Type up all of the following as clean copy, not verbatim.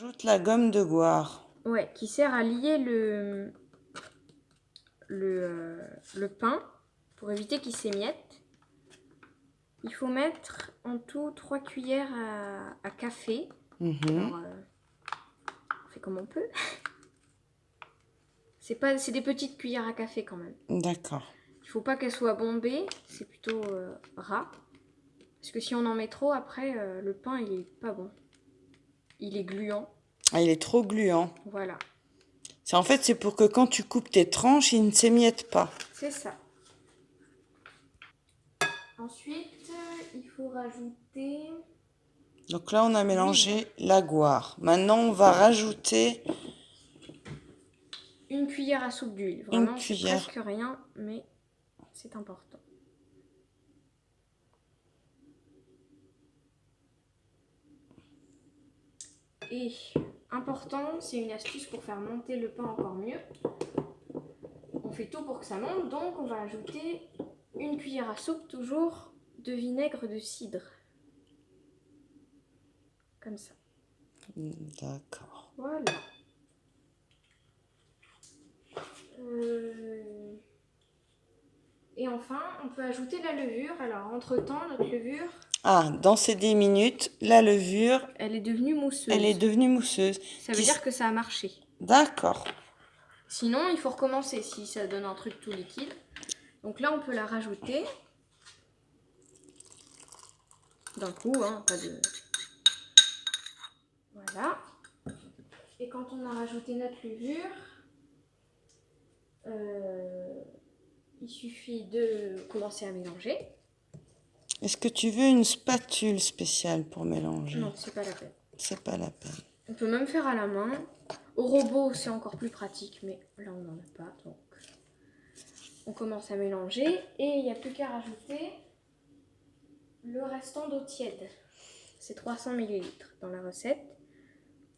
Ajoute la gomme de goire. Ouais, qui sert à lier le pain pour éviter qu'il s'émiette. Il faut mettre en tout 3 cuillères à café. Alors, on fait comme on peut. C'est des petites cuillères à café quand même. D'accord. Il faut pas qu'elles soient bombées, c'est plutôt ras. Parce que si on en met trop, après, le pain, il est pas bon. Il est gluant. Ah, il est trop gluant. Voilà. C'est pour que quand tu coupes tes tranches, il ne s'émiette pas. C'est ça. Ensuite, il faut rajouter... Donc là, on a mélangé la goire. Maintenant, on va rajouter une cuillère à soupe d'huile. une Vraiment, c'est cuillère. presque rien, mais c'est important. Et important, c'est une astuce pour faire monter le pain encore mieux. On fait tout pour que ça monte, donc on va ajouter une cuillère à soupe toujours de vinaigre de cidre. Comme ça. D'accord. Voilà. Et enfin, on peut ajouter la levure. Alors, entre-temps, notre levure... Ah, dans ces 10 minutes, la levure, elle est devenue mousseuse. elle est devenue mousseuse. Ça veut dire que ça a marché. D'accord. Sinon, il faut recommencer si ça donne un truc tout liquide. Donc là, on peut la rajouter. D'un coup, hein, pas de... Voilà. Et quand on a rajouté notre levure, il suffit de commencer à mélanger. Est-ce que tu veux une spatule spéciale pour mélanger? Non, c'est pas la peine. C'est pas la peine. On peut même faire à la main. Au robot, c'est encore plus pratique, mais là, on n'en a pas. Donc, on commence à mélanger et il n'y a plus qu'à rajouter le restant d'eau tiède. C'est 300 ml dans la recette.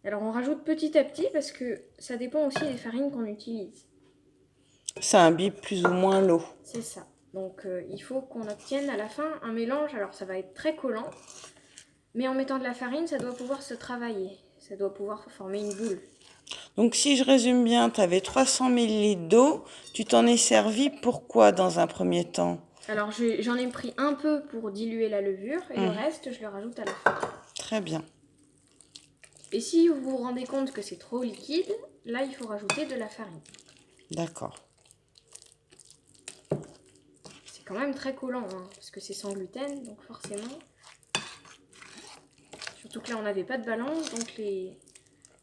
Alors, on rajoute petit à petit parce que ça dépend aussi des farines qu'on utilise. Ça imbibe plus ou moins l'eau. C'est ça. Donc, il faut qu'on obtienne à la fin un mélange. Alors, ça va être très collant. Mais en mettant de la farine, ça doit pouvoir se travailler. Ça doit pouvoir former une boule. Donc, si je résume bien, tu avais 300 ml d'eau. Tu t'en es servi pourquoi dans un premier temps? Alors, j'en ai pris un peu pour diluer la levure. Et le reste, je le rajoute à la fin. Très bien. Et si vous vous rendez compte que c'est trop liquide, là, il faut rajouter de la farine. D'accord. C'est quand même très collant, hein, parce que c'est sans gluten, donc forcément... Surtout que là, on n'avait pas de balance, donc les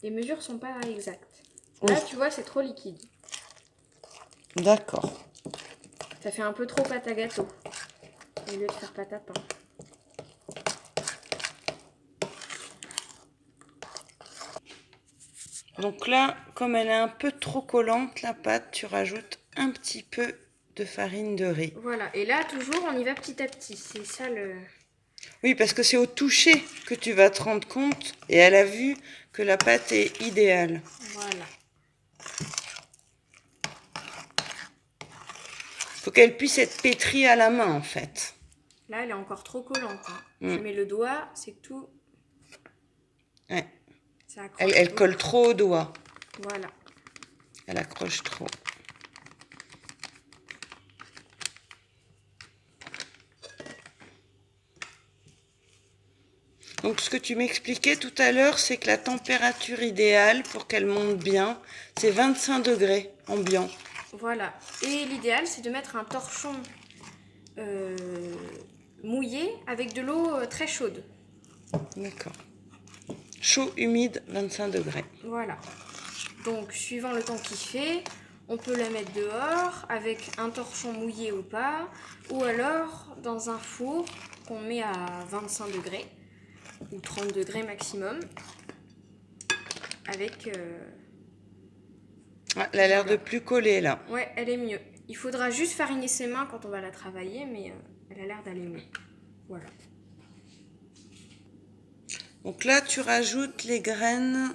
mesures sont pas exactes. Là, tu vois, c'est trop liquide. D'accord. Ça fait un peu trop pâte à gâteau, au lieu de faire pâte à pain. Donc là, comme elle est un peu trop collante, la pâte, tu rajoutes un petit peu de farine de riz. Voilà, et là, toujours, on y va petit à petit. C'est ça le... Oui, parce que c'est au toucher que tu vas te rendre compte et à la vue que la pâte est idéale. Voilà. Faut qu'elle puisse être pétrie à la main, en fait. Là, elle est encore trop collante. Hein. Je mets le doigt, c'est tout. Ouais. Ça accroche Elle colle trop au doigt. Voilà. Elle accroche trop. Donc, ce que tu m'expliquais tout à l'heure, c'est que la température idéale pour qu'elle monte bien, c'est 25 degrés ambiant. Voilà. Et l'idéal, c'est de mettre un torchon mouillé avec de l'eau très chaude. D'accord. Chaud, humide, 25 degrés. Voilà. Donc, suivant le temps qu'il fait, on peut la mettre dehors avec un torchon mouillé ou pas, ou alors dans un four qu'on met à 25 degrés ou 30 degrés maximum. Avec... Ouais, elle a l'air de plus coller là. Ouais, elle est mieux. Il faudra juste fariner ses mains quand on va la travailler, mais elle a l'air d'aller mieux. Voilà. Donc là, tu rajoutes les graines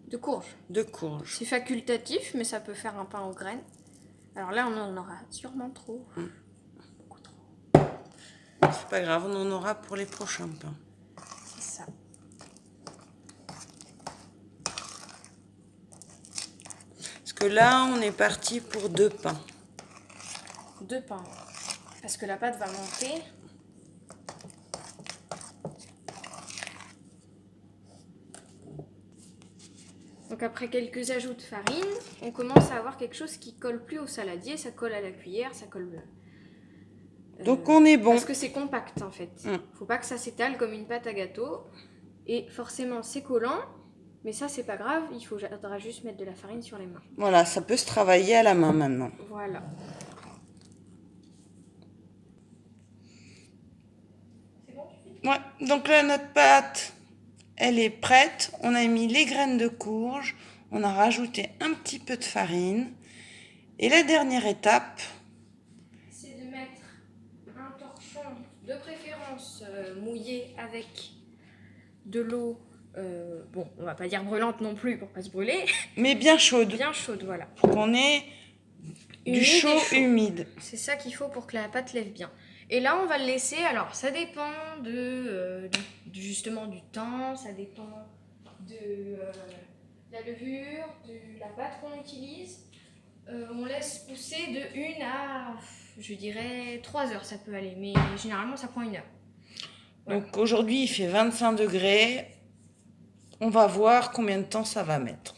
De courge. de courge. C'est facultatif, mais ça peut faire un pain aux graines. Alors là, on en aura sûrement trop. Beaucoup trop. C'est pas grave, on en aura pour les prochains pains. C'est ça. que là, on est parti pour 2 pains. 2 pains. Parce que la pâte va monter. Donc après quelques ajouts de farine, on commence à avoir quelque chose qui colle plus au saladier, ça colle à la cuillère, ça colle... Donc on est bon. Parce que c'est compact en fait. Faut pas que ça s'étale comme une pâte à gâteau. Et forcément c'est collant, mais ça c'est pas grave, il faudra juste mettre de la farine sur les mains. Voilà, ça peut se travailler à la main maintenant. Voilà. C'est bon, tu fais ? Ouais, donc là notre pâte, elle est prête. On a mis les graines de courge, on a rajouté un petit peu de farine. Et la dernière étape, c'est de mettre un torchon de préférence mouillé avec de l'eau, bon, on va pas dire brûlante non plus pour pas se brûler. mais bien chaude. Bien chaude, voilà. Pour qu'on ait du chaud humide. C'est ça qu'il faut pour que la pâte lève bien. Et là, on va le laisser, alors ça dépend justement du temps, ça dépend de la levure, de la pâte qu'on utilise. On laisse pousser de 1 à, je dirais, 3 heures, ça peut aller, mais généralement ça prend 1 heure. Voilà. Donc aujourd'hui il fait 25 degrés, on va voir combien de temps ça va mettre.